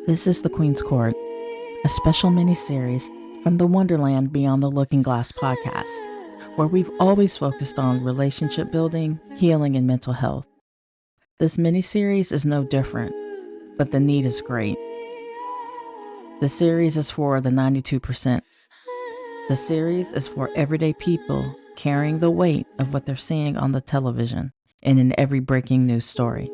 This is The Queen's Court, a special mini-series from the Wonderland Beyond the Looking Glass podcast, where we've always focused on relationship building, healing, and mental health. This mini-series is no different, but the need is great. The series is for the 92%. The series is for everyday people carrying the weight of what they're seeing on the television and in every breaking news story.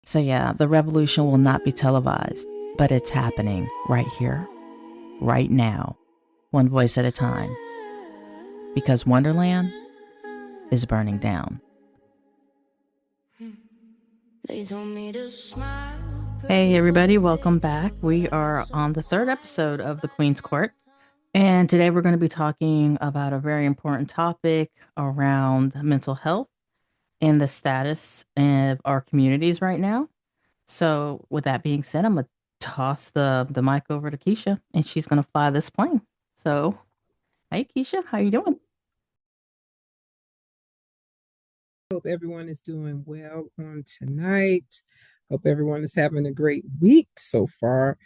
So yeah, the revolution will not be televised, but it's happening right here, right now, one voice at a time. Because Wonderland is burning down. Hey everybody, welcome back. We are on the third episode of The Queen's Court. And today we're going to be talking about a very important topic around mental health and the status of our communities right now. So with that being said, I'm going to toss the mic over to Keisha, and she's going to fly this plane. So, hey Keisha, how you doing? Hope everyone is doing well on tonight. Hope everyone is having a great week so far.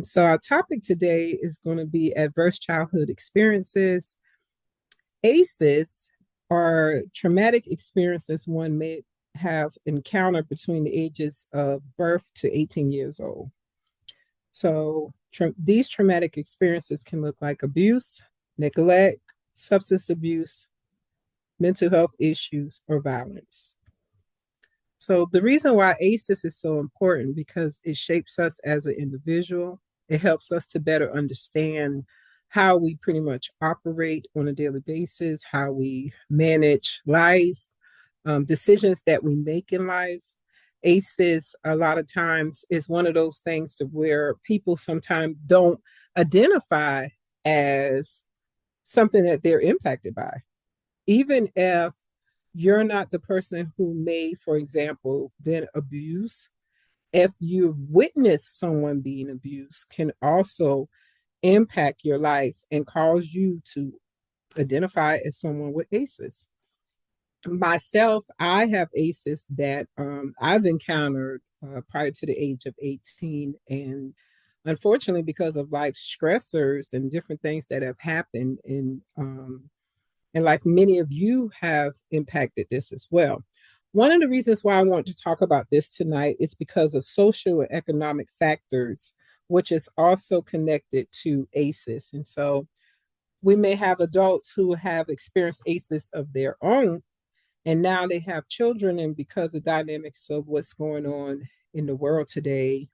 So our topic today is going to be adverse childhood experiences. ACEs are traumatic experiences one may have encountered between the ages of birth to 18 years old. So these traumatic experiences can look like abuse, neglect, substance abuse, mental health issues, or violence. So the reason why ACEs is so important because it shapes us as an individual. It helps us to better understand how we pretty much operate on a daily basis, how we manage life, decisions that we make in life. ACEs a lot of times is one of those things to where people sometimes don't identify as something that they're impacted by. Even if you're not the person who may, for example, been abused, if you witness someone being abused, can also impact your life and cause you to identify as someone with ACEs. Myself, I have ACEs that I've encountered prior to the age of 18. And unfortunately, because of life stressors and different things that have happened in life, many of you have impacted this as well. One of the reasons why I want to talk about this tonight is because of social and economic factors, which is also connected to ACEs. And so we may have adults who have experienced ACEs of their own, and now they have children. And because of dynamics of what's going on in the world today,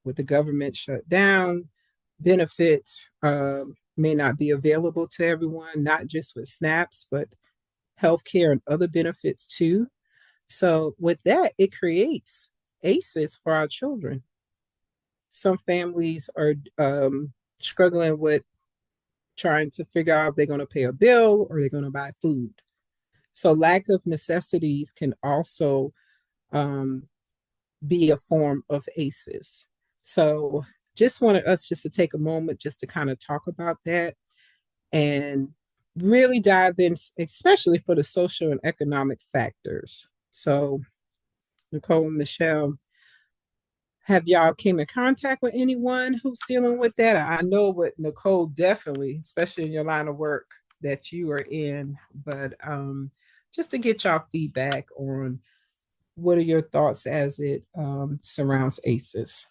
with the government shut down, benefits may not be available to everyone, not just with SNAPs, but healthcare and other benefits too. So with that, it creates ACEs for our children. Some families are struggling with trying to figure out if they're going to pay a bill or they're going to buy food. So lack of necessities can also be a form of ACEs. So just wanted us just to take a moment just to kind of talk about that and really dive in, especially for the social and economic factors. So Nicole and Michelle, have y'all came in contact with anyone who's dealing with that? I know with Nicole, definitely, especially in your line of work that you are in, but just to get y'all feedback on what are your thoughts as it surrounds ACEs?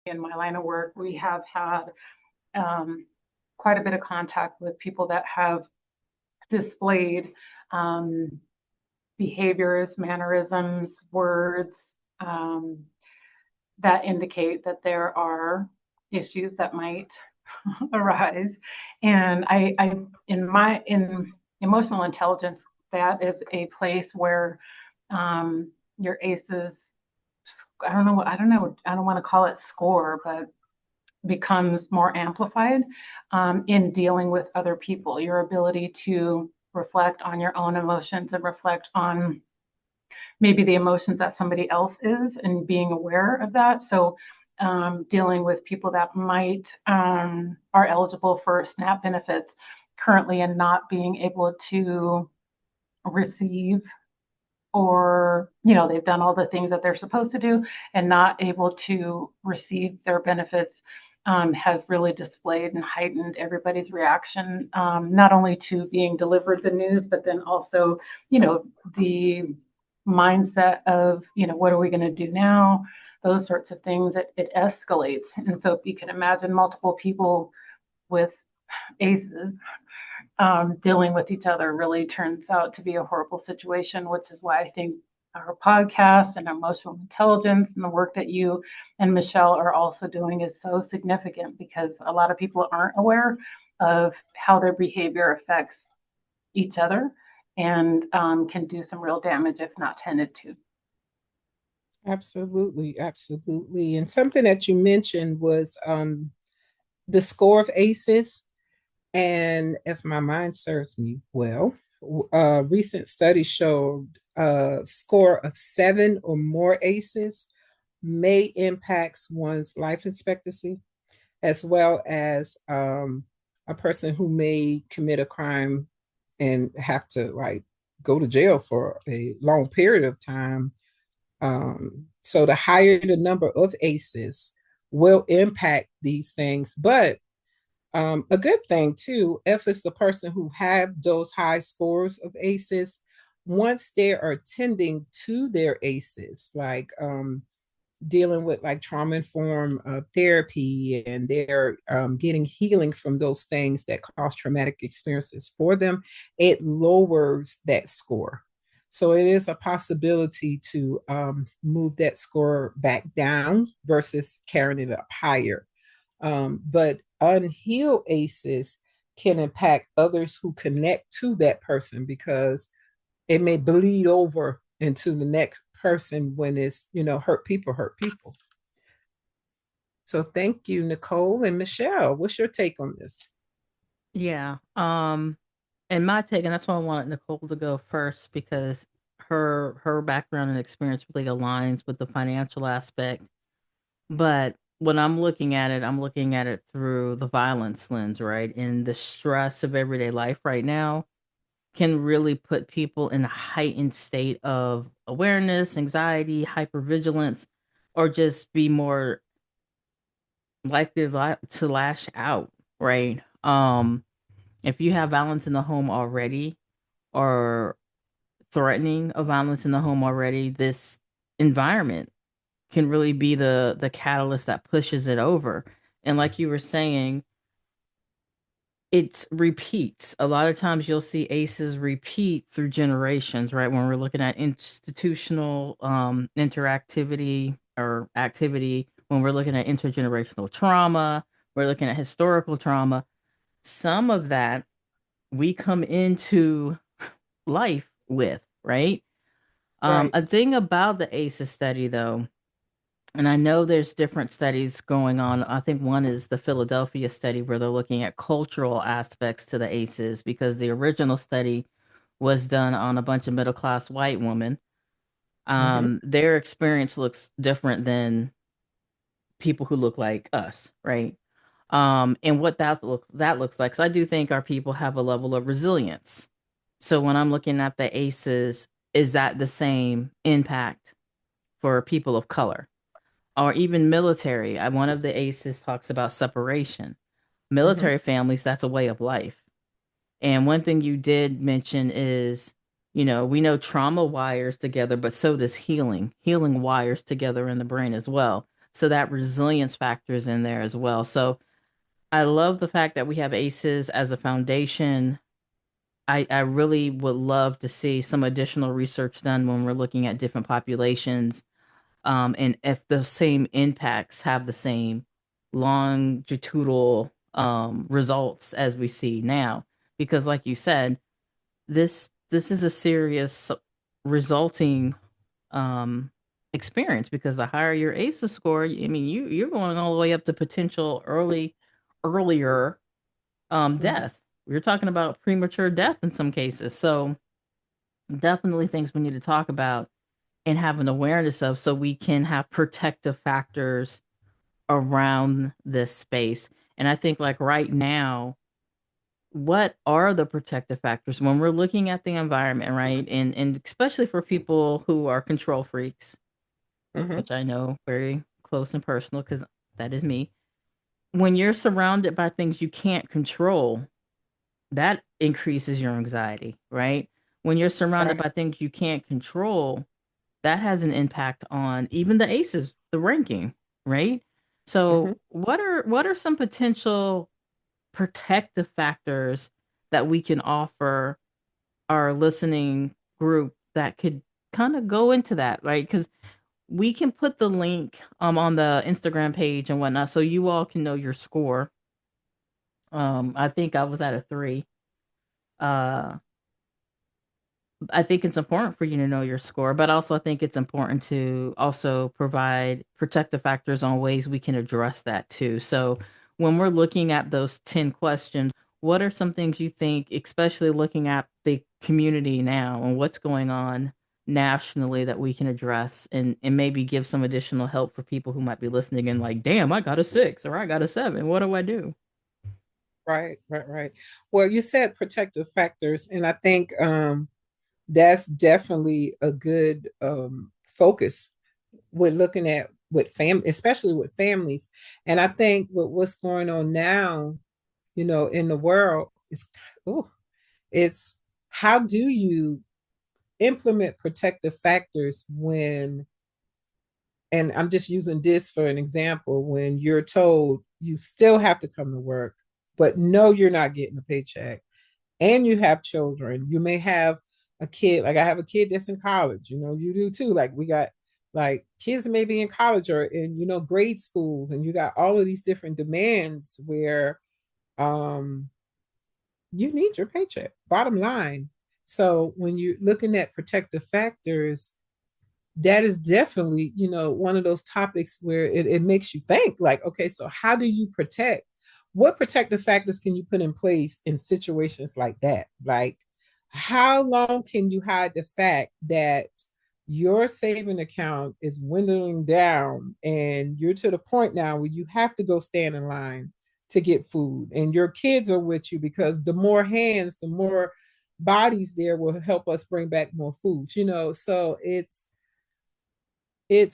In my line of work, we have had quite a bit of contact with people that have displayed behaviors, mannerisms, words that indicate that there are issues that might arise. And in emotional intelligence, that is a place where your ACEs, I don't want to call it score, but becomes more amplified in dealing with other people. Your ability to reflect on your own emotions and reflect on maybe the emotions that somebody else is and being aware of that. So dealing with people that might are eligible for SNAP benefits currently and not being able to receive or they've done all the things that they're supposed to do and not able to receive their benefits, has really displayed and heightened everybody's reaction, not only to being delivered the news, but then also the mindset of what are we going to do now, those sorts of things. It escalates. And so if you can imagine multiple people with aces, dealing with each other, really turns out to be a horrible situation, which is why I think our podcast and emotional intelligence and the work that you and Michelle are also doing is so significant, because a lot of people aren't aware of how their behavior affects each other, and can do some real damage if not tended to. Absolutely, absolutely. And something that you mentioned was the score of ACEs. And if my mind serves me well, recent studies showed a score of 7 or more ACEs may impact one's life expectancy, as well as a person who may commit a crime and have to like go to jail for a long period of time. So the higher the number of ACEs will impact these things, but a good thing too, if it's the person who have those high scores of ACEs, once they are tending to their ACEs, like dealing with like trauma informed therapy, and they're getting healing from those things that cause traumatic experiences for them, it lowers that score. So it is a possibility to move that score back down versus carrying it up higher. But unhealed ACEs can impact others who connect to that person, because it may bleed over into the next person when it's, hurt people hurt people. So thank you, Nicole and Michelle. What's your take on this? Yeah. And my take, and that's why I wanted Nicole to go first, because her background and experience really aligns with the financial aspect. But when I'm looking at it through the violence lens, right? And the stress of everyday life right now can really put people in a heightened state of awareness, anxiety, hypervigilance, or just be more likely to lash out, right? If you have violence in the home already, or threatening of violence in the home already, this environment can really be the catalyst that pushes it over. And like you were saying, it repeats. A lot of times you'll see ACEs repeat through generations, right? When we're looking at institutional interactivity or activity, when we're looking at intergenerational trauma, we're looking at historical trauma. Some of that we come into life with, right? Right. A thing about the ACEs study, though, and I know there's different studies going on. I think one is the Philadelphia study, where they're looking at cultural aspects to the ACEs, because the original study was done on a bunch of middle class white women. Mm-hmm. Their experience looks different than people who look like us, right? And what that looks like. So I do think our people have a level of resilience. So when I'm looking at the ACEs, is that the same impact for people of color? Or even military. One of the ACEs talks about separation. Mm-hmm. Military families, that's a way of life. And one thing you did mention is, we know trauma wires together, but so does healing. Healing wires together in the brain as well. So that resilience factor is in there as well. So I love the fact that we have ACEs as a foundation. I really would love to see some additional research done when we're looking at different populations, and if the same impacts have the same longitudinal results as we see now. Because like you said, this is a serious resulting um experience, because the higher your ACEs score, I mean, you're going all the way up to potential earlier Mm-hmm. death. We're talking about premature death in some cases. So definitely things we need to talk about and have an awareness of, so we can have protective factors around this space. And I think, like, right now, what are the protective factors when we're looking at the environment, right? And especially for people who are control freaks, Mm-hmm. which I know very close and personal because that is me. When you're surrounded by things you can't control, that increases your anxiety, right? When you're surrounded Right. by things you can't control, that has an impact on even the aces, the ranking, right? Mm-hmm. So, what are some potential protective factors that we can offer our listening group that could kind of go into that, right? Because we can put the link on the Instagram page and whatnot, so you all can know your score. I think I was at a 3. Uh, I think it's important for you to know your score, but also I think it's important to also provide protective factors on ways we can address that too. So when we're looking at those 10 questions, what are some things you think, especially looking at the community now and what's going on nationally, that we can address and maybe give some additional help for people who might be listening and like, damn, I got a 6 or I got a 7. What do I do? Right, right, right. Well, you said protective factors, and I think that's definitely a good focus with looking at with especially with families. And I think with what's going on now, in the world is, oh, it's how do you implement protective factors when, and I'm just using this for an example, when you're told you still have to come to work, but no, you're not getting a paycheck, and you have children. You may have a kid, like I have a kid that's in college, you do too. Like we got like kids that may be in college or in, grade schools, and you got all of these different demands where um you need your paycheck, bottom line. So when you're looking at protective factors, that is definitely, one of those topics where it makes you think like, okay, so how do you protect? What protective factors can you put in place in situations like that? Like, how long can you hide the fact that your saving account is dwindling down and you're to the point now where you have to go stand in line to get food and your kids are with you because the more hands, the more bodies there will help us bring back more food, so it's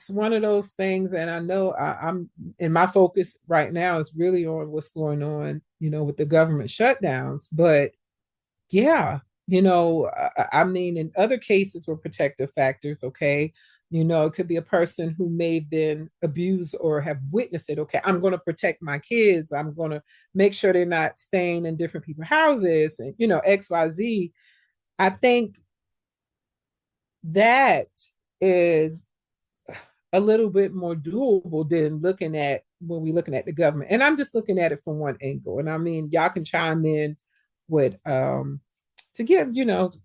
one of those things. And I know I'm and my focus right now is really on what's going on, with the government shutdowns. But yeah, I mean, in other cases where protective factors, okay, it could be a person who may have been abused or have witnessed it. Okay, I'm going to protect my kids. I'm going to make sure they're not staying in different people's houses and, XYZ. I think that is a little bit more doable than looking at when we're looking at the government. And I'm just looking at it from one angle. And I mean, y'all can chime in with to give,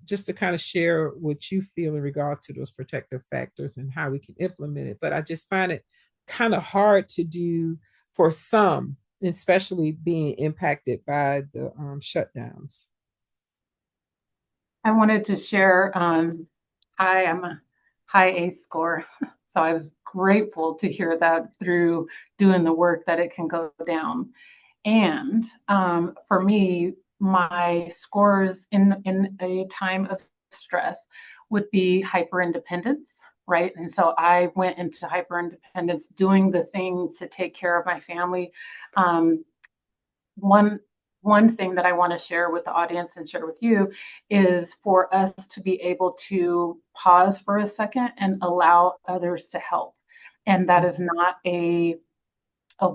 just to kind of share what you feel in regards to those protective factors and how we can implement it. But I just find it kind of hard to do for some, especially being impacted by the shutdowns. I wanted to share, I am a high ACE score. So I was grateful to hear that through doing the work that it can go down. And for me, my scores in a time of stress would be hyper independence, right? And so I went into hyper independence, doing the things to take care of my family. Um, one one thing that I want to share with the audience and share with you is for us to be able to pause for a second and allow others to help. And that is not a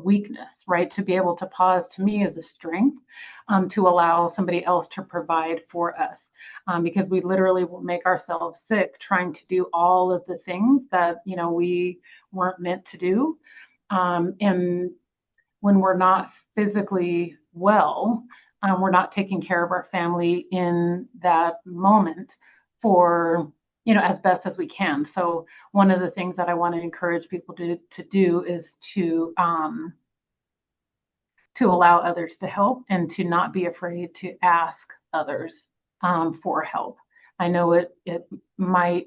weakness, right? To be able to pause to me is a strength, to allow somebody else to provide for us, because we literally will make ourselves sick trying to do all of the things that we weren't meant to do, and when we're not physically well, we're not taking care of our family in that moment for as best as we can. So one of the things that I want to encourage people to do is to allow others to help and to not be afraid to ask others for help. I know it might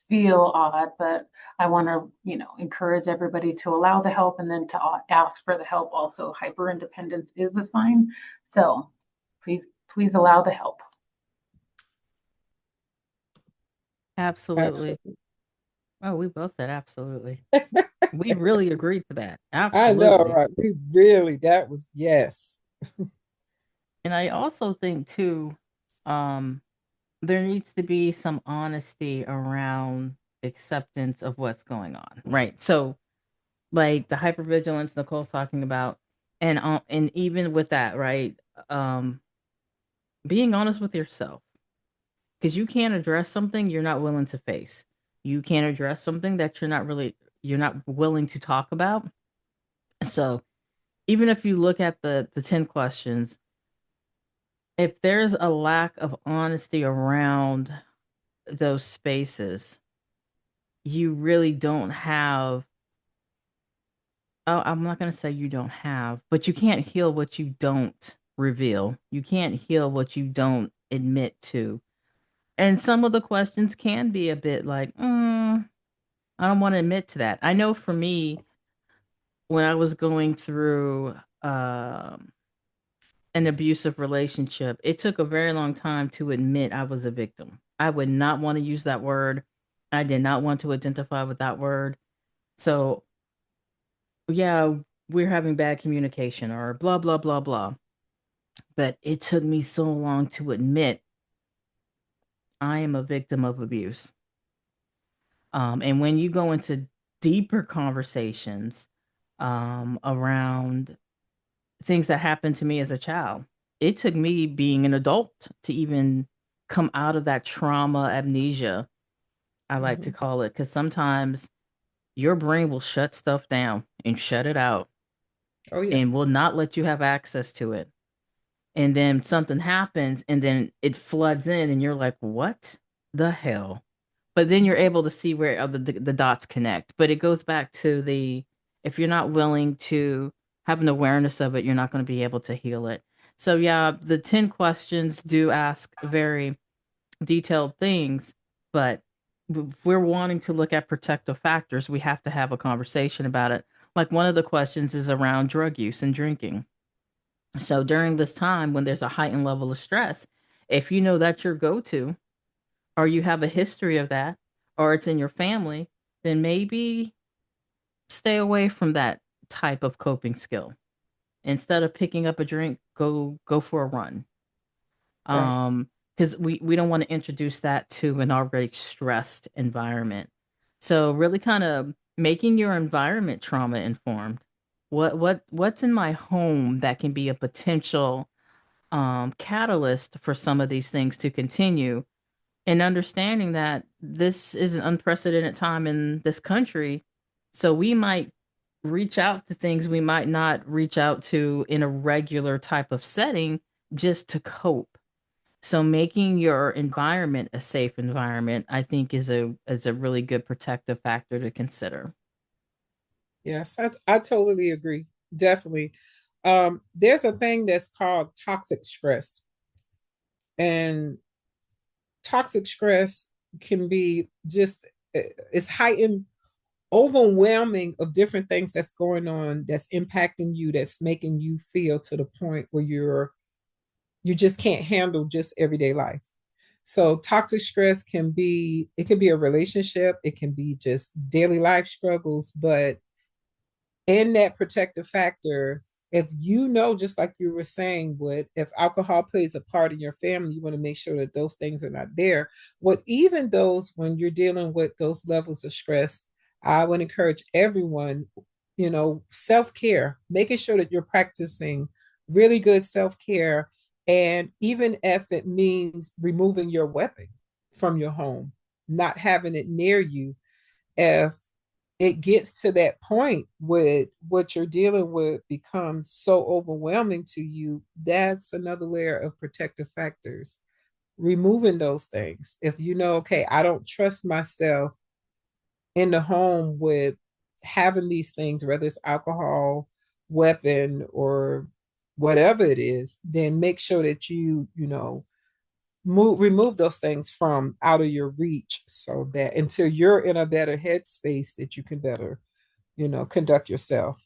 feel odd, but I want to, encourage everybody to allow the help and then to ask for the help. Also, hyper independence is a sign. So please allow the help. Absolutely. Absolutely. Oh, we both said absolutely. We really agreed to that. I know, Absolutely. right? We really, that was yes. And I also think too, um, there needs to be some honesty around acceptance of what's going on. Right. So like the hypervigilance Nicole's talking about, and even with that, right? Um, being honest with yourself. Because you can't address something you're not willing to face. You can't address something that you're not willing to talk about. So even if you look at the 10 questions, if there's a lack of honesty around those spaces, you really don't have, oh, I'm not going to say you don't have, but you can't heal what you don't reveal. You can't heal what you don't admit to. And some of the questions can be a bit like, I don't want to admit to that. I know for me, when I was going through an abusive relationship, it took a very long time to admit I was a victim. I would not want to use that word. I did not want to identify with that word. So, yeah, we're having bad communication or blah, blah, blah, blah. But it took me so long to admit I am a victim of abuse. And when you go into deeper conversations around things that happened to me as a child, it took me being an adult to even come out of that trauma amnesia, I like to Mhm. call it, because sometimes your brain will shut stuff down and shut it out Oh yeah. and will not let you have access to it. And then something happens and then it floods in and you're like, what the hell? But then you're able to see where the dots connect. But it goes back to the, if you're not willing to have an awareness of it, you're not going to be able to heal it. So yeah, the 10 questions do ask very detailed things, but if we're wanting to look at protective factors, we have to have a conversation about it. Like one of the questions is around drug use and drinking. So during this time when there's a heightened level of stress, if you know that's your go-to, or you have a history of that, or it's in your family, then maybe stay away from that type of coping skill. Instead of picking up a drink, go for a run. Right. Because we don't want to introduce that to an already stressed environment. So really kind of making your environment trauma informed. What's in my home that can be a potential catalyst for some of these things to continue, and understanding that this is an unprecedented time in this country. So we might reach out to things we might not reach out to in a regular type of setting just to cope. So making your environment a safe environment, I think, is a really good protective factor to consider. Yes, I totally agree. Definitely. There's a thing that's called toxic stress. And toxic stress can be just it's heightened, overwhelming of different things that's going on that's impacting you, that's making you feel to the point where you just can't handle just everyday life. So toxic stress can be, it can be a relationship, it can be just daily life struggles, but in that protective factor, if you know, just like you were saying, what if alcohol plays a part in your family, you want to make sure that those things are not there. What even those, when you're dealing with those levels of stress, I would encourage everyone, self-care, making sure that you're practicing really good self-care. And even if it means removing your weapon from your home, not having it near you, if it gets to that point where what you're dealing with becomes so overwhelming to you, that's another layer of protective factors. Removing those things. If you know, okay, I don't trust myself in the home with having these things, whether it's alcohol, weapon, or whatever it is, then make sure that remove those things from out of your reach, so that until you're in a better headspace that you can better conduct yourself.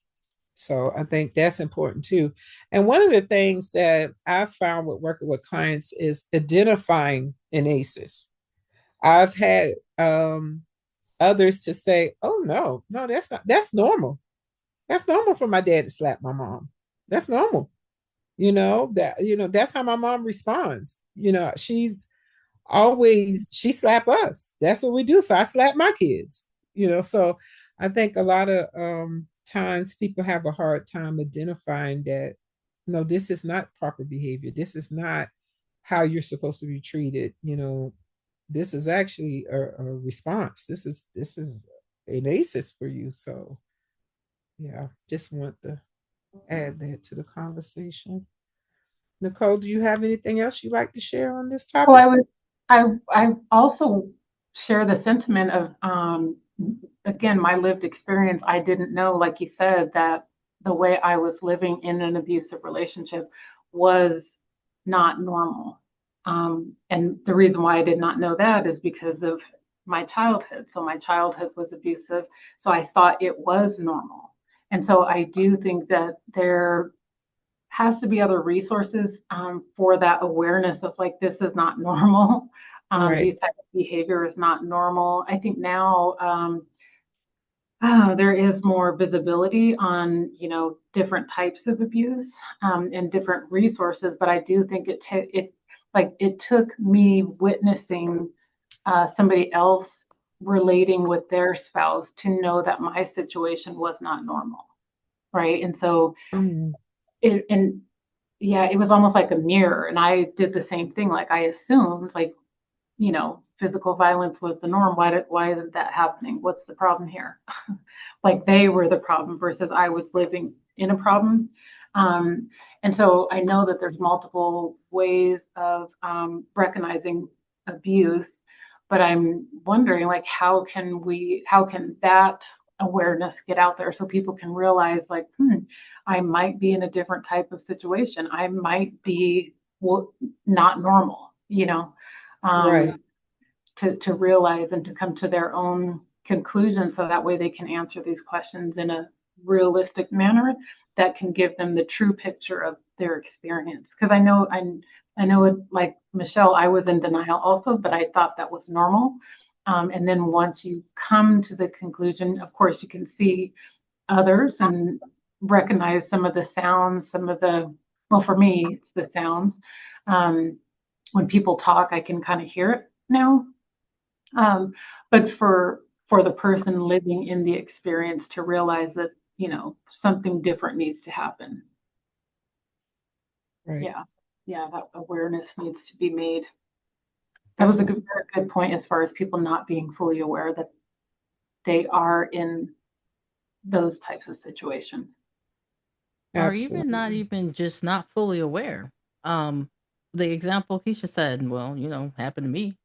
So I think that's important too. And one of the things that I've found with working with clients is identifying an ACEs. I've had others to say, "Oh no, that's not. That's normal. That's normal for my dad to slap my mom. That's normal. That's how my mom responds. She slap us. That's what we do. So I slap my kids. So I think a lot of times people have a hard time identifying that no, this is not proper behavior. This is not how you're supposed to be treated. This is actually a response. This is an ACEs for you. So yeah, just want to add that to the conversation. Nicole, do you have anything else you'd like to share on this Well, topic? I also share the sentiment of, again, my lived experience. I didn't know, like you said, that the way I was living in an abusive relationship was not normal. And the reason why I did not know that is because of my childhood. So my childhood was abusive. So I thought it was normal. And so I do think that there has to be other resources for that awareness of like this is not normal. Right. These type of behavior is not normal. I think now there is more visibility on different types of abuse and different resources, but I do think it took me witnessing somebody else relating with their spouse to know that my situation was not normal, right? And so Mm, and yeah, it was almost like a mirror. And I did the same thing. Like I assumed like, physical violence was the norm. Why isn't that happening? What's the problem here? Like they were the problem versus I was living in a problem. Um, and so I know that there's multiple ways of recognizing abuse, but I'm wondering like how can that awareness get out there so people can realize like, I might be in a different type of situation. I might be not normal, right. um, to realize and to come to their own conclusion so that way they can answer these questions in a realistic manner that can give them the true picture of their experience. Because I know it, like Michelle, I was in denial also, but I thought that was normal. And then once you come to the conclusion, of course, you can see others and recognize some of the sounds, well, for me, it's the sounds. Um, when people talk, I can kind of hear it now. Um, but for the person living in the experience to realize that, something different needs to happen. Right. Yeah. Yeah, that awareness needs to be made. That That's was a right. very good point as far as people not being fully aware that they are in those types of situations. Or even not Absolutely. even just not fully aware. Um, the example Keisha said, well, happened to me.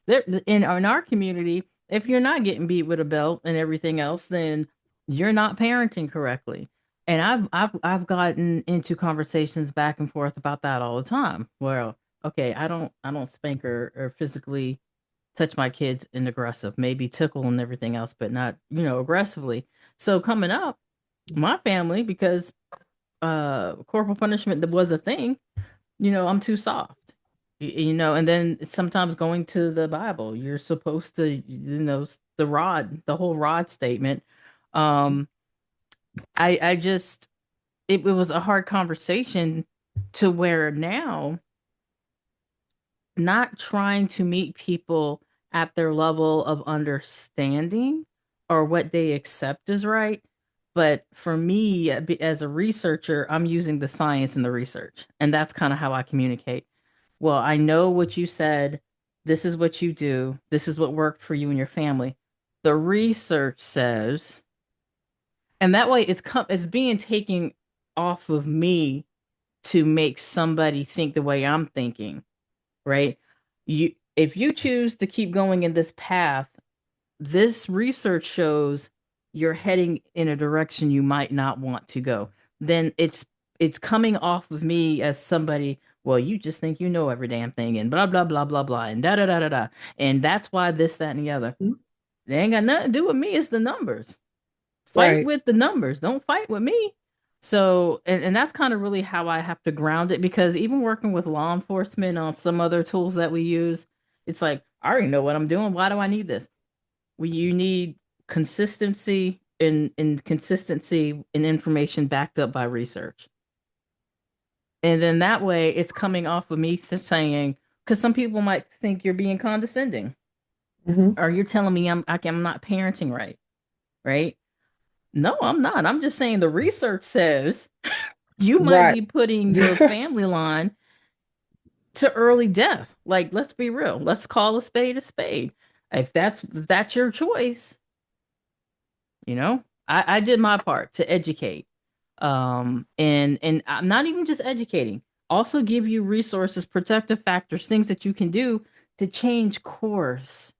There in our community, if you're not getting beat with a belt and everything else, then you're not parenting correctly. And I've gotten into conversations back and forth about that all the time. Well, okay, I don't spank or physically touch my kids in aggressive, maybe tickle and everything else, but not, aggressively. So coming up, my family, because corporal punishment that was a thing, I'm too soft. And then sometimes going to the Bible, you're supposed to, the whole rod statement. Um, I just, it was a hard conversation to where now, not trying to meet people at their level of understanding or what they accept is right. But for me, as a researcher, I'm using the science and the research. And that's kind of how I communicate. Well, I know what you said. This is what you do. This is what worked for you and your family. The research says, and that way it's being taken off of me to make somebody think the way I'm thinking, right? If you choose to keep going in this path, this research shows you're heading in a direction you might not want to go. Then it's coming off of me as somebody, well, you just think you know every damn thing and blah blah blah blah blah and da da da da da. And that's why this, that, and the other. Mhm. They ain't got nothing to do with me, it's the numbers. Fight Right. with the numbers. Don't fight with me. So, and that's kind of really how I have to ground it because even working with law enforcement on some other tools that we use, it's like, I already know what I'm doing. Why do I need this? You need consistency and consistency in information backed up by research. And then that way it's coming off of me saying, because some people might think you're being condescending Hmm. or you're telling me I'm not parenting right, right? No, I'm not. I'm just saying the research says you might Right. be putting your family line to early death. Like, let's be real. Let's call a spade a spade. If that's your choice, I did my part to educate. And I'm not even just educating, also give you resources, protective factors, things that you can do to change course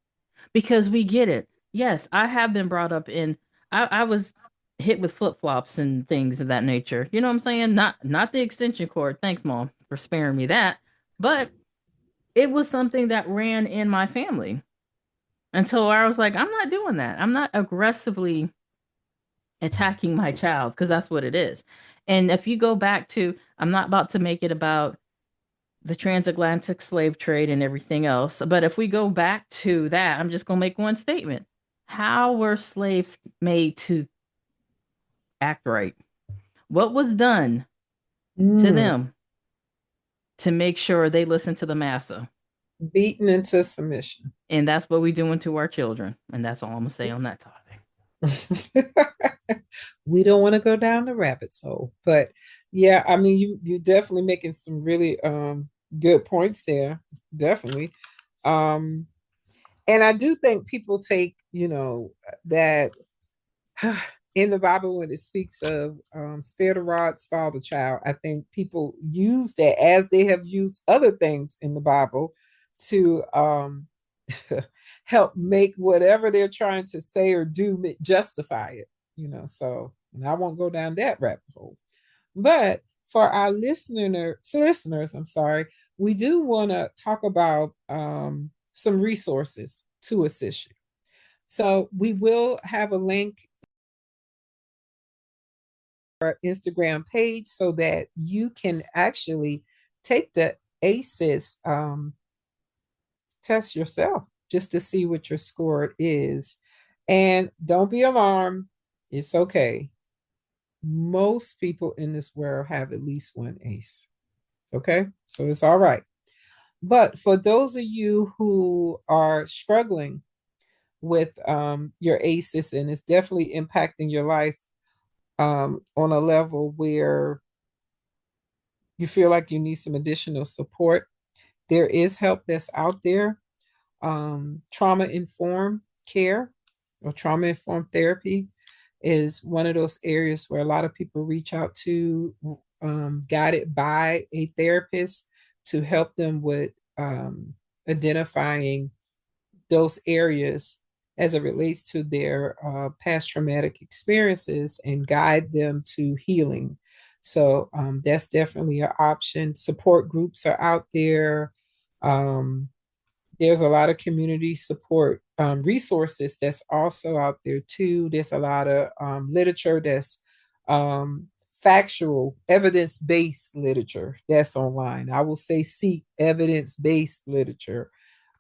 because we get it. Yes, I have been brought up in I was hit with flip-flops and things of that nature. You know what I'm saying? Not the extension cord. Thanks, Mom, for sparing me that. But it was something that ran in my family until I was like, I'm not doing that. I'm not aggressively attacking my child because that's what it is. And if you go back to, I'm not about to make it about the transatlantic slave trade and everything else. But if we go back to that, I'm just going to make one statement. How were slaves made to act right? What was done to Mm. them to make sure they listen to the massa? Beaten into submission. And that's what we're doing to our children. And that's all I'm going to say on that topic. We don't want to go down the rabbit's hole, but yeah, I mean, you definitely making some really good points there, definitely. Um, and I do think people take, that in the Bible when it speaks of spare the rod, spoil the child. I think people use that as they have used other things in the Bible to help make whatever they're trying to say or do justify it. So and I won't go down that rabbit hole. But for our listeners, I'm sorry, we do want to talk about some resources to assist you. So we will have a link our Instagram page so that you can actually take the ACEs test yourself just to see what your score is. And don't be alarmed, it's okay. Most people in this world have at least one ACE. Okay, so it's all right. But for those of you who are struggling with your ACEs and it's definitely impacting your life on a level where you feel like you need some additional support, there is help that's out there. Trauma informed care or trauma informed therapy is one of those areas where a lot of people reach out to, guided by a therapist to help them with identifying those areas as it relates to their past traumatic experiences and guide them to healing. So that's definitely an option. Support groups are out there. Um, there's a lot of community support resources that's also out there too. There's a lot of literature that's factual, evidence based literature that's online. I will say seek evidence based literature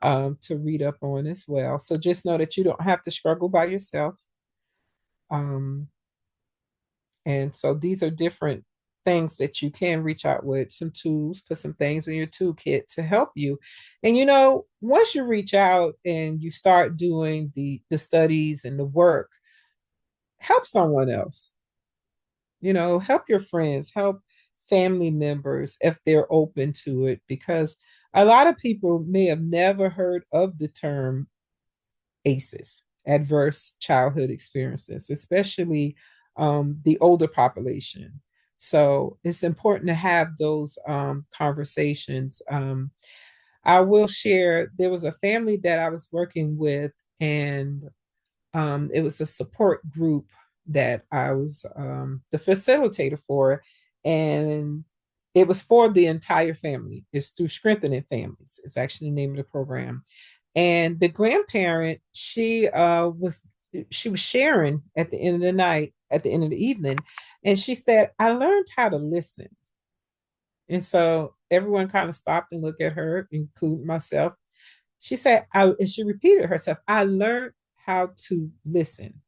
to read up on as well. So just know that you don't have to struggle by yourself. Um, and so these are different things that you can reach out with, some tools, put some things in your toolkit to help you. And once you reach out and you start doing the studies and the work, help someone else. Help your friends, help family members if they're open to it, because a lot of people may have never heard of the term ACEs, adverse childhood experiences, especially the older population. So it's important to have those conversations. I will share, there was a family that I was working with, and it was a support group that I was the facilitator for. And it was for the entire family. It's through Strengthening Families. It's actually the name of the program. And the grandparent, she was she was sharing at the end of the night, at the end of the evening, and she said, I learned how to listen. And so everyone kind of stopped and looked at her, including myself. She said, and she repeated herself, I learned how to listen.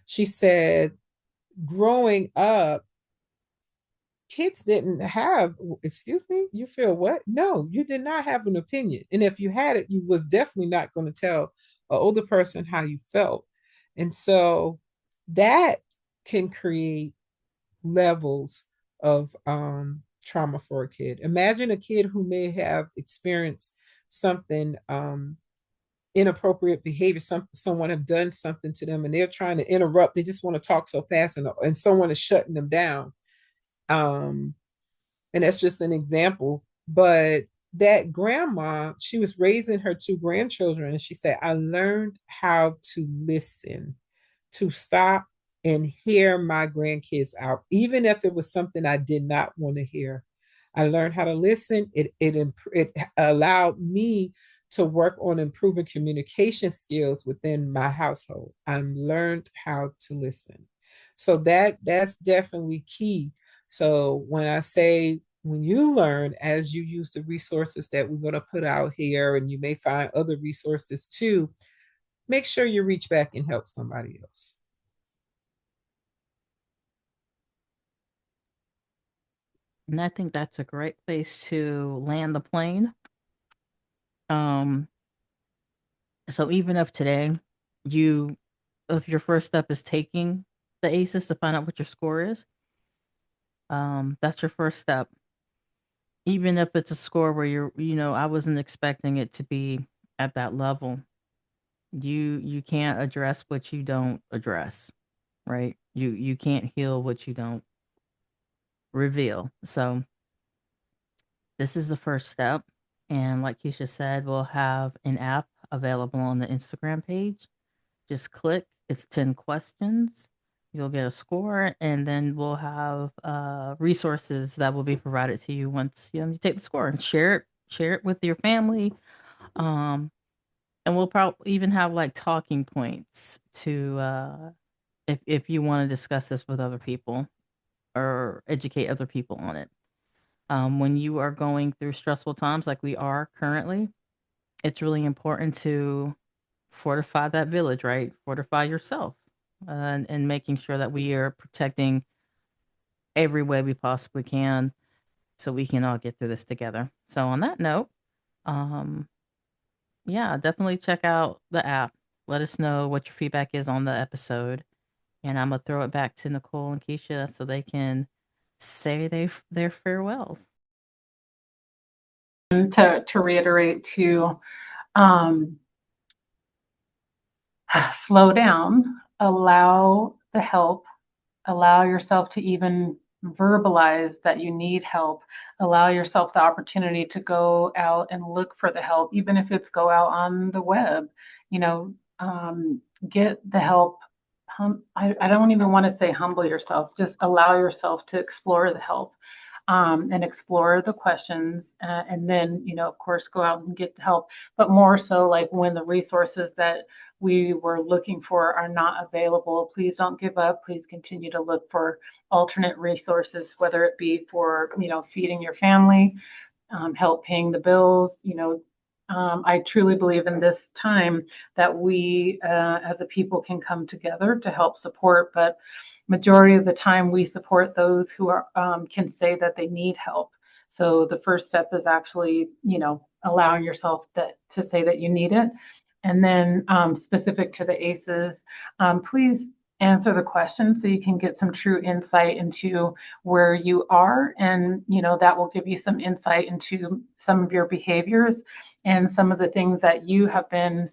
She said, growing up, kids didn't have, excuse me, you feel what? No, you did not have an opinion. And if you had it, you was definitely not going to tell an older person how you felt. And so that can create levels of trauma for a kid. Imagine a kid who may have experienced something inappropriate behavior, someone have done something to them and they're trying to interrupt. They just want to talk so fast, and someone is shutting them down. Um, and that's just an example. But that grandma, she was raising her two grandchildren, and she said, I learned how to listen, to stop and hear my grandkids out, even if it was something I did not want to hear. I learned how to listen. It allowed me to work on improving communication skills within my household. I learned how to listen. So that's definitely key. So when I say, when you learn, as you use the resources that we're going to put out here, and you may find other resources too, make sure you reach back and help somebody else. And I think that's a great place to land the plane. Um, so even if today you, if your first step is taking the ACEs to find out what your score is, that's your first step. Even if it's a score where I wasn't expecting it to be at that level. You can't address what you don't address, right? You can't heal what you don't reveal. So this is the first step. And like Keisha said, we'll have an app available on the Instagram page. Just click, it's 10 questions. You'll get a score, and then we'll have resources that will be provided to you once you take the score, and share it with your family. Um, and we'll probably even have like talking points to if you want to discuss this with other people or educate other people on it. When you are going through stressful times like we are currently, it's really important to fortify that village, right? Fortify yourself, and making sure that we are protecting every way we possibly can so we can all get through this together. So, on that note, um, yeah, definitely check out the app. Let us know what your feedback is on the episode. And I'm going to throw it back to Nicole and Keisha so they can say their farewells. To reiterate, to um, slow down, allow the help, allow yourself to even verbalize that you need help, allow yourself the opportunity to go out and look for the help, even if it's go out on the web, you know, get the help. I don't even want to say humble yourself, just allow yourself to explore the help, and explore the questions, and then, of course, go out and get the help. But more so, like when the resources that we were looking for are not available, please don't give up. Please continue to look for alternate resources, whether it be for, feeding your family, help paying the bills. I truly believe in this time that we, as a people, can come together to help support. But majority of the time, we support those who are, can say that they need help. So the first step is actually, allowing yourself to say that you need it. And then, specific to the ACEs, please answer the question so you can get some true insight into where you are, and that will give you some insight into some of your behaviors and some of the things that you have been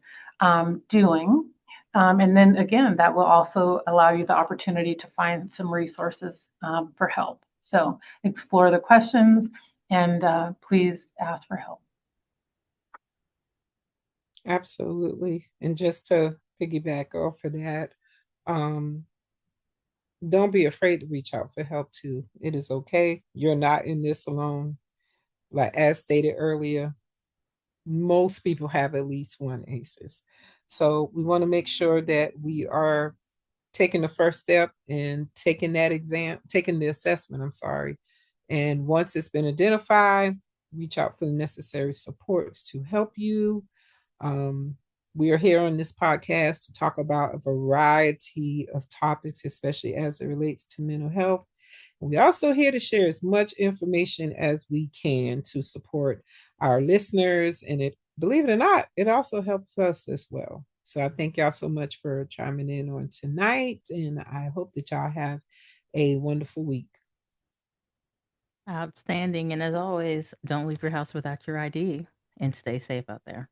doing. And then again, that will also allow you the opportunity to find some resources for help. So explore the questions, and please ask for help. Absolutely. And just to piggyback off of that, um, don't be afraid to reach out for help too. It is okay. You're not in this alone. Like as stated earlier, most people have at least one ACEs. So we want to make sure that we are taking the first step and taking that exam, taking the assessment, I'm sorry. And once it's been identified, reach out for the necessary supports to help you. Um, we are here on this podcast to talk about a variety of topics, especially as it relates to mental health. We're also here to share as much information as we can to support our listeners. And it, believe it or not, it also helps us as well. So I thank y'all so much for chiming in on tonight. And I hope that y'all have a wonderful week. Outstanding. And as always, don't leave your house without your ID and stay safe out there.